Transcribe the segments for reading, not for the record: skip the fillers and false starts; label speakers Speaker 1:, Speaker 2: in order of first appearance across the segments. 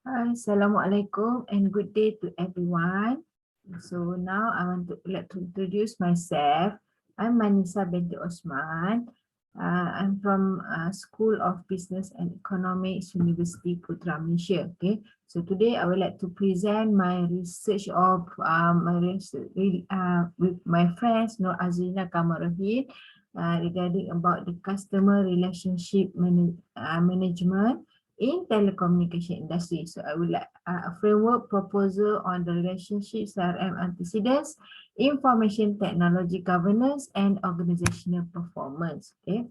Speaker 1: Hi, Assalamualaikum and good day to everyone. So now I want to like to introduce myself. I'm Manisah binti Othman. I'm from School of Business and Economics, Universiti Putra, Malaysia. Okay, so today I would like to present my research of with my friends Nur Azrina Kamarahin regarding about the customer relationship management in telecommunication industry. So I would like a framework proposal on the relationship CRM antecedents, information technology governance, and organizational performance. Okay.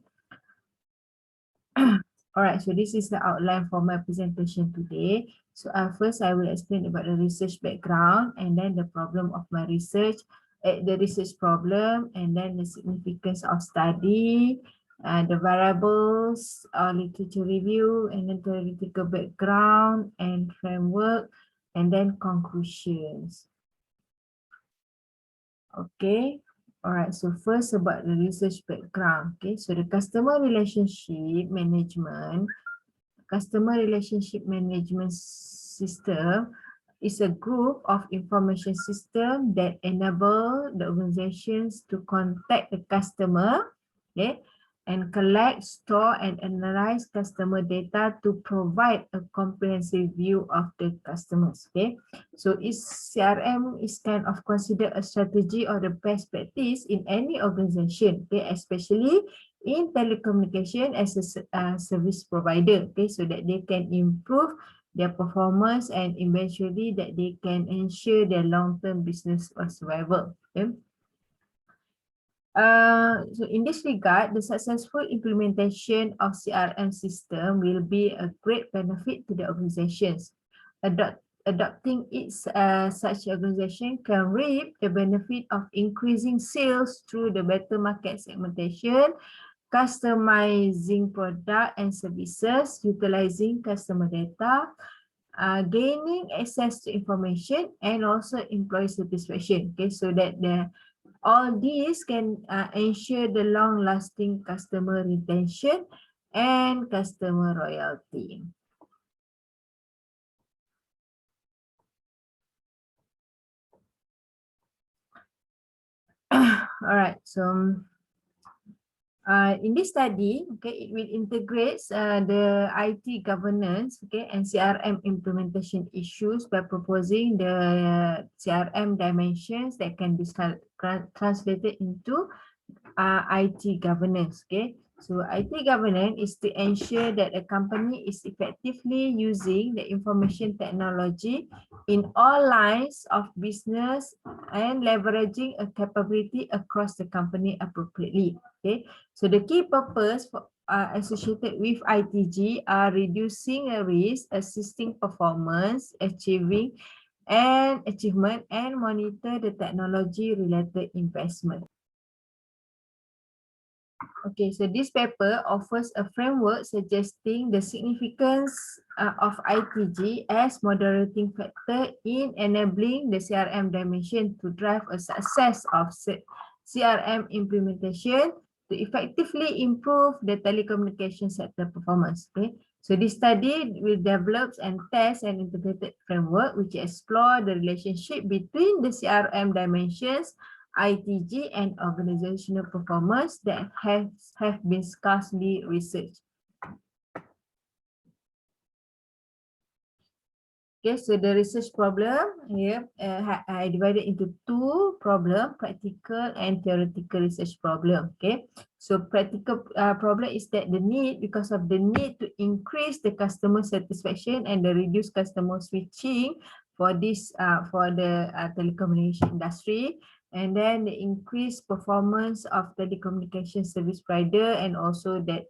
Speaker 1: All right, so this is the outline for my presentation today. So first I will explain about the research background and then the problem of my research, the research problem, and then the significance of study, the variables, literature review, and then theoretical background and framework, and then conclusions. Okay. All right. So first about the research background. Okay. So the customer relationship management system is a group of information system that enable the organizations to contact the customer, okay, and collect, store, and analyze customer data to provide a comprehensive view of the customers. Okay, so CRM is kind of considered a strategy or the best practice in any organization, okay, especially in telecommunication as a service provider, okay, so that they can improve their performance and eventually that they can ensure their long-term business survival. Okay. So in this regard, the successful implementation of CRM system will be a great benefit to the organizations. Adopting its such organization can reap the benefit of increasing sales through the better market segmentation, customizing product and services, utilizing customer data, gaining access to information, and also employee satisfaction. Okay, so that all these can ensure the long-lasting customer retention and customer loyalty. All right, so in this study, okay, it will integrate the IT governance, okay, and CRM implementation issues by proposing the CRM dimensions that can be translated into IT governance. Okay, so IT governance is to ensure that a company is effectively using the information technology in all lines of business and leveraging a capability across the company appropriately. Okay, so the key purpose associated with ITG are reducing a risk, assisting performance, achievement, and monitor the technology-related investment. Okay, so this paper offers a framework suggesting the significance of ITG as moderating factor in enabling the CRM dimension to drive a success of CRM implementation to effectively improve the telecommunication sector performance. Okay, so this study will develop and test an integrated framework which explore the relationship between the CRM dimensions, ITG, and organizational performance that have been scarcely researched. Okay, so the research problem here I divided into two problem, practical and theoretical research problem. Okay, so practical problem is that because of the need to increase the customer satisfaction and the reduce customer switching for this for the telecommunication industry, and then the increased performance of telecommunication service provider, and also that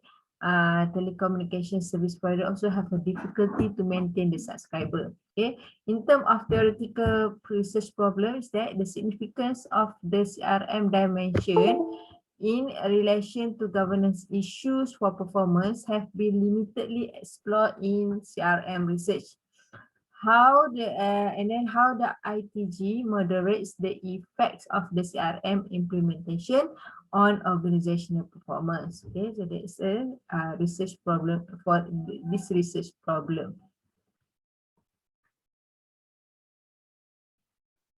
Speaker 1: telecommunication service provider also have a difficulty to maintain the subscriber. Okay, in terms of theoretical research problems, that the significance of the CRM dimension in relation to governance issues for performance have been limitedly explored in CRM research. How the ITG moderates the effects of the CRM implementation on organizational performance. Okay, so there is a research problem for this research problem.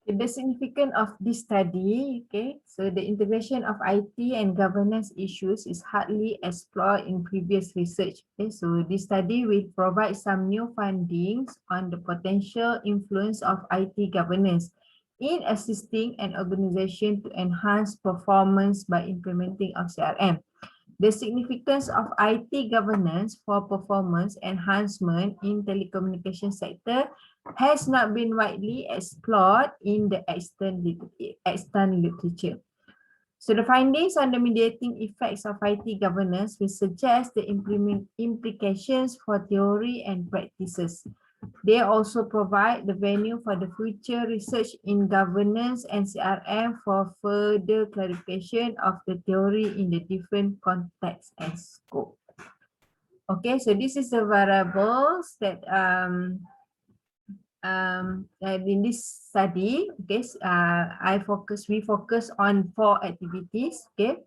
Speaker 1: The significance of this study, okay, so the integration of IT and governance issues is hardly explored in previous research. Okay, so this study will provide some new findings on the potential influence of IT governance in assisting an organization to enhance performance by implementing of CRM. The significance of IT governance for performance enhancement in telecommunication sector has not been widely explored in the extant literature. So the findings on the mediating effects of IT governance will suggest the implications for theory and practices. They also provide the venue for the future research in governance and CRM for further clarification of the theory in the different contexts and scope. Okay, so this is the variables that in this study, okay, we focus on 4 activities, okay,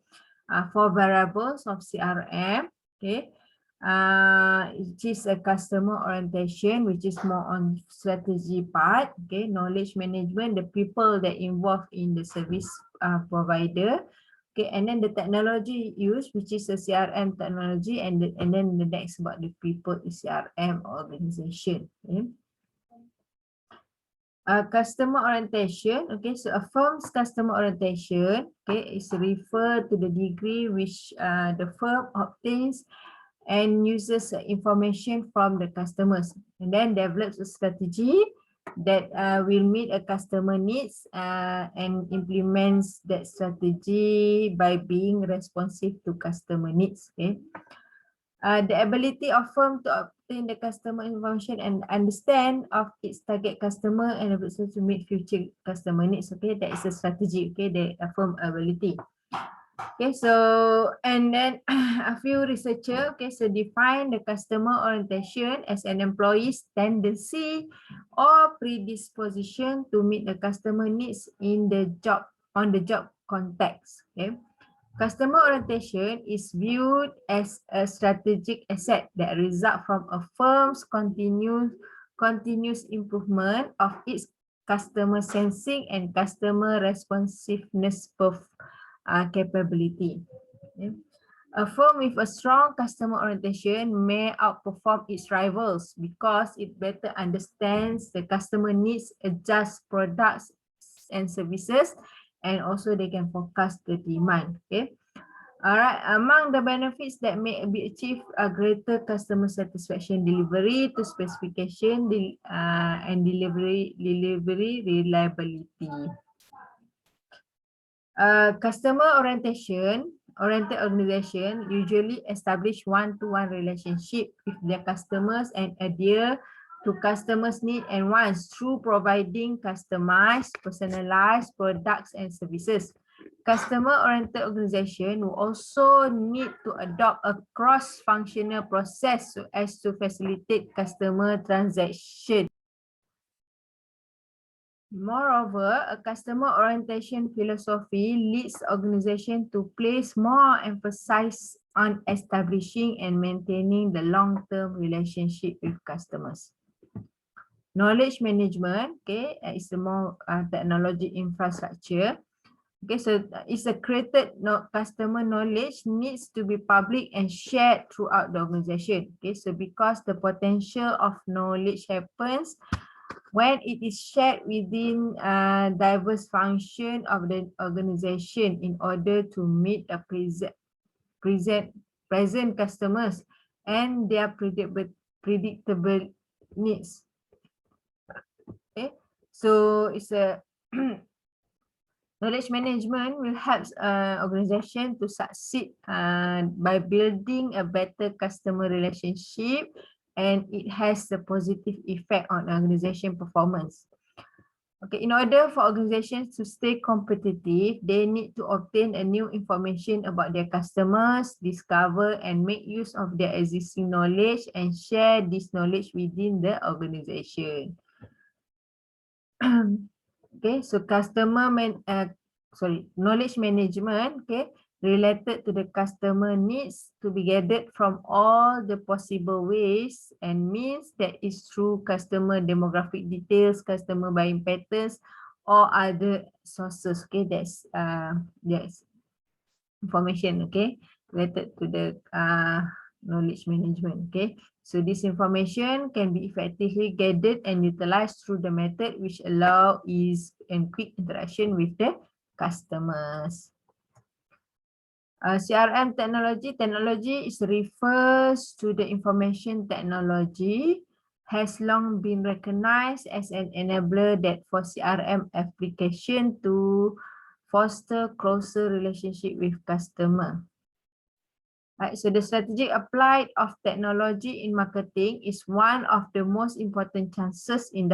Speaker 1: 4 variables of CRM, okay, which is a customer orientation, which is more on strategy part, okay, knowledge management, the people that involved in the service provider, okay, and then the technology used, which is a CRM technology, and then the next about the people is CRM organization. Okay. Customer orientation, okay, so a firm's customer orientation, okay, is referred to the degree which the firm obtains and uses information from the customers and then develops a strategy that will meet a customer needs and implements that strategy by being responsive to customer needs. Okay. The ability of firm to obtain the customer information and understand of its target customer and ability to meet future customer needs. Okay, that is a strategy. Okay, the firm ability. Okay, so and then a few researcher, okay, so define the customer orientation as an employee's tendency or predisposition to meet the customer needs in the job on the job context. Okay. Customer orientation is viewed as a strategic asset that results from a firm's continuous improvement of its customer sensing and customer responsiveness capability. Okay. A firm with a strong customer orientation may outperform its rivals because it better understands the customer needs, adjusts products and services, and also they can forecast the demand. Okay. All right. Among the benefits that may be achieved are greater customer satisfaction, delivery to specification, and delivery reliability. Customer oriented organization usually establish one-to-one relationship with their customers and adhere to customers' needs and wants through providing customized, personalized products and services. Customer-oriented organization will also need to adopt a cross-functional process so as to facilitate customer transaction. Moreover, a customer orientation philosophy leads organization to place more emphasis on establishing and maintaining the long-term relationship with customers. Knowledge management, okay, is the more technology infrastructure. Okay, so it's a created customer knowledge needs to be public and shared throughout the organization. Okay, so because the potential of knowledge happens when it is shared within diverse function of the organization in order to meet a present customers and their predictable needs. Okay, so it's a knowledge management will help organization to succeed by building a better customer relationship, and it has a positive effect on organization performance. Okay, in order for organizations to stay competitive, they need to obtain a new information about their customers, discover and make use of their existing knowledge, and share this knowledge within the organization. Okay, so knowledge management, okay, related to the customer needs to be gathered from all the possible ways and means, that is through customer demographic details, customer buying patterns, or other sources. Okay, that's information, okay, related to the knowledge management. Okay, so this information can be effectively gathered and utilized through the method which allow ease and quick interaction with the customers. CRM technology is refers to the information technology, has long been recognized as an enabler that for CRM application to foster closer relationship with customer. Right, so the strategic applied of technology in marketing is one of the most important chances in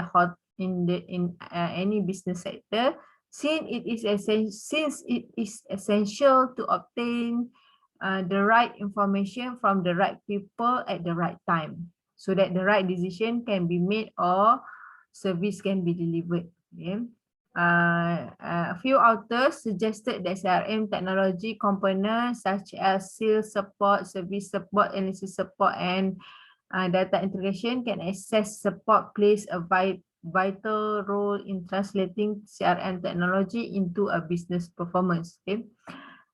Speaker 1: any business sector, since it is essential to obtain the right information from the right people at the right time, so that the right decision can be made or service can be delivered. Okay. A few authors suggested that CRM technology components such as sales support, service support, analysis support, and data integration can access support plays a vital role in translating CRM technology into a business performance. Okay.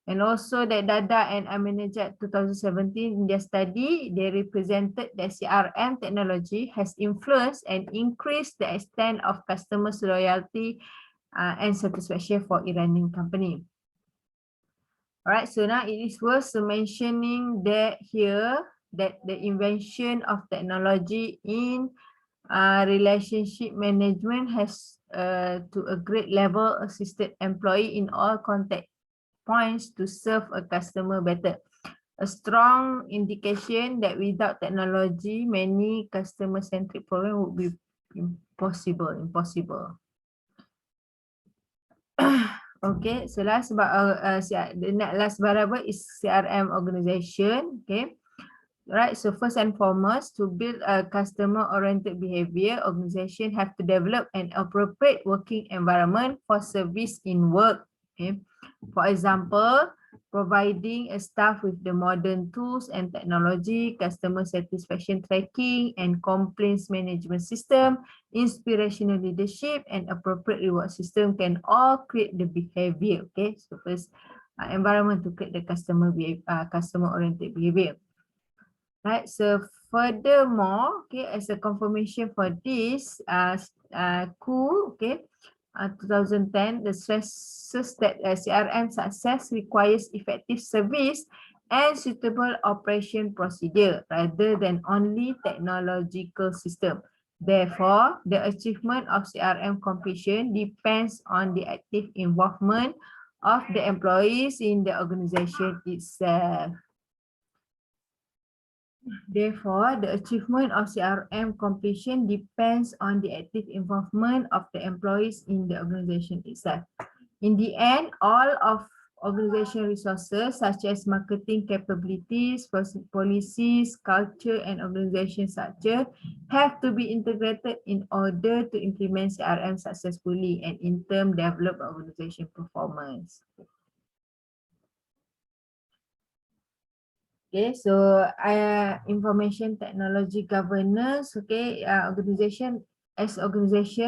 Speaker 1: And also that Dada and Aminejad 2017 in their study, they represented that CRM technology has influenced and increased the extent of customers' loyalty and satisfaction for e-learning company. Alright, so now it is worth mentioning that here that the invention of technology in relationship management has to a great level assisted employee in all contact points to serve a customer better. A strong indication that without technology, many customer-centric problems would be impossible. Okay, so last variable is CRM organization. Okay, right. So first and foremost, to build a customer-oriented behavior, organization have to develop an appropriate working environment for service in work. Okay, for example, providing a staff with the modern tools and technology, customer satisfaction tracking and complaints management system, inspirational leadership, and appropriate reward system can all create the behavior. Okay, so first environment to create the customer-oriented behavior. Right, so furthermore, okay, as a confirmation for this, cool, okay, 2010, the stresses that CRM success requires effective service and suitable operation procedure rather than only technological system. Therefore, the achievement of CRM completion depends on the active involvement of the employees in the organization itself. Therefore, the achievement of CRM completion depends on the active involvement of the employees in the organization itself. In the end, all of organization resources such as marketing capabilities, policies, culture, and organization structure have to be integrated in order to implement CRM successfully and in turn develop organization performance. Okay, so information technology governance. Okay, organization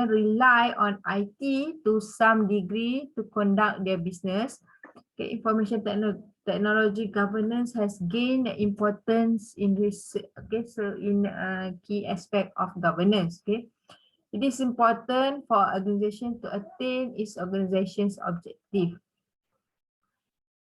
Speaker 1: rely on IT to some degree to conduct their business. Okay, information technology governance has gained importance in this. Okay, so in key aspect of governance. Okay, it is important for organization to attain its organization's objective.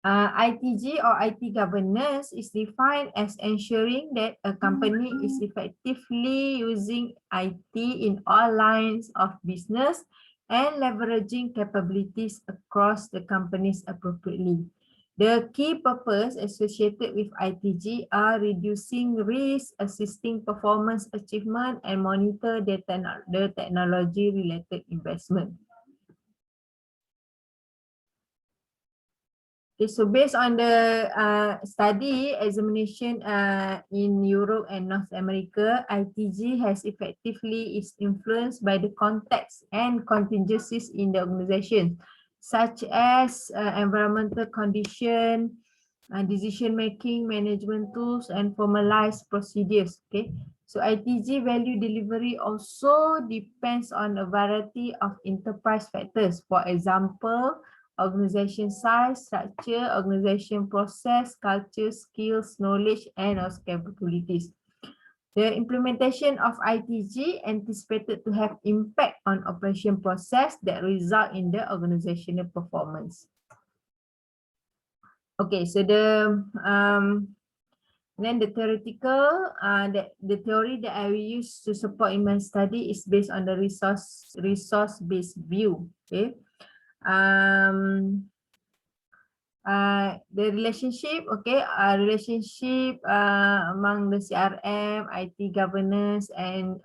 Speaker 1: ITG or IT governance is defined as ensuring that a company is effectively using IT in all lines of business and leveraging capabilities across the companies appropriately. The key purpose associated with ITG are reducing risk, assisting performance achievement, and monitor the technology-related investment. Okay, so based on the study examination in Europe and North America, ITG has effectively is influenced by the context and contingencies in the organization, such as environmental condition, decision-making, management tools, and formalized procedures. Okay, So ITG value delivery also depends on a variety of enterprise factors. For example, organization size, structure, organization process, culture, skills, knowledge, and also capabilities. The implementation of ITG anticipated to have impact on operation process that result in the organizational performance. Okay, so then the theoretical, the theory that I will use to support in my study is based on the resource-based view. Okay, the relationship, okay, relationship among the CRM, IT governance, and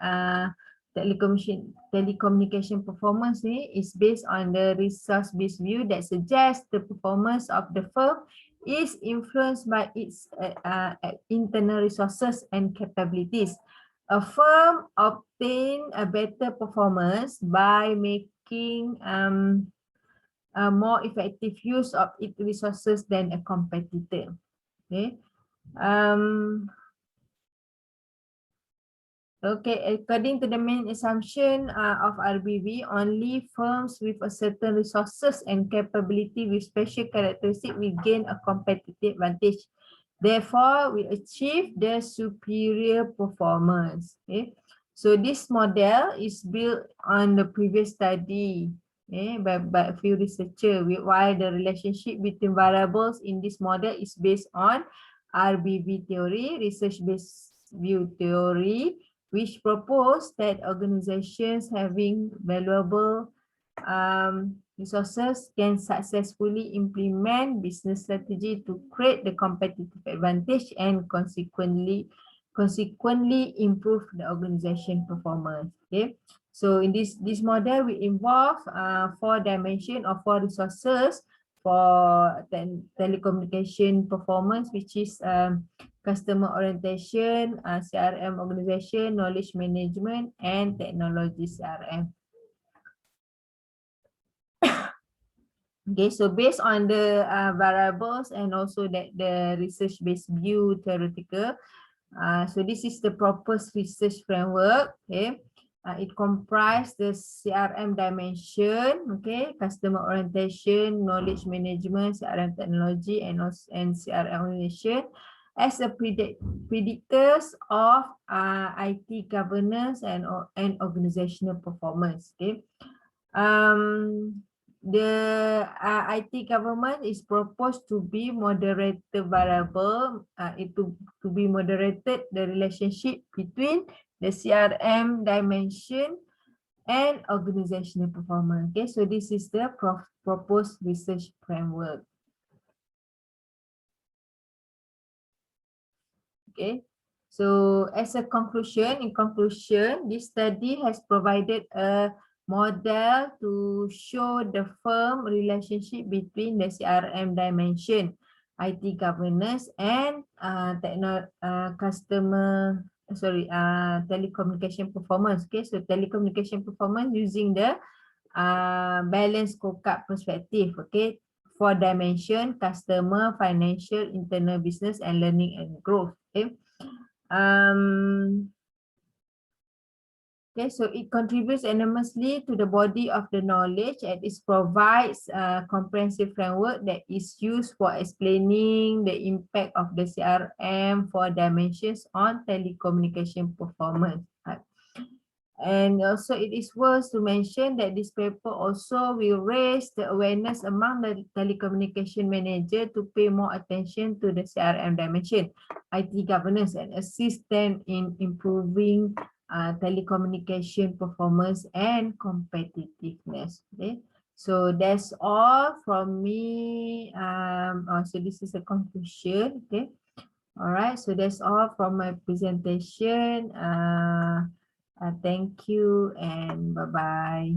Speaker 1: telecommunication performance is based on the resource-based view that suggests the performance of the firm is influenced by its internal resources and capabilities. A firm obtains a better performance by making more effective use of its resources than a competitor. Okay. Okay, according to the main assumption of RBV, only firms with a certain resources and capability with special characteristic will gain a competitive advantage. Therefore, we achieve the superior performance. Okay, so this model is built on the previous study by a few researchers, while the relationship between variables in this model is based on RBV theory, research-based view theory, which propose that organizations having valuable resources can successfully implement business strategy to create the competitive advantage and consequently improve the organization performance. Okay, so in this model we involve 4 dimensions or 4 resources for telecommunication performance, which is customer orientation, CRM organization, knowledge management, and technology CRM. Okay, so based on the variables and also that the research-based view theoretical, so this is the proposed research framework. Okay, it comprises the CRM dimension, okay, customer orientation, knowledge management, CRM technology, and CRM organization as a predictors of IT governance and organizational performance. Okay, the IT government is proposed to be moderated variable, to be moderated the relationship between the CRM dimension and organizational performance. Okay, so this is the proposed research framework. Okay, so as a conclusion, this study has provided a model to show the firm relationship between the CRM dimension, IT governance, and telecommunication performance. Okay, so telecommunication performance using the balanced scorecard perspective. Okay, 4 dimension: customer, financial, internal business, and learning and growth. Okay. Okay, so it contributes enormously to the body of the knowledge, and it provides a comprehensive framework that is used for explaining the impact of the CRM 4 dimensions on telecommunication performance. And also it is worth to mention that this paper also will raise the awareness among the telecommunication manager to pay more attention to the CRM dimension, IT governance, and assist them in improving telecommunication performance and competitiveness. Okay, so that's all from me. So this is a conclusion. Okay, all right, so that's all from my presentation. Thank you and bye-bye.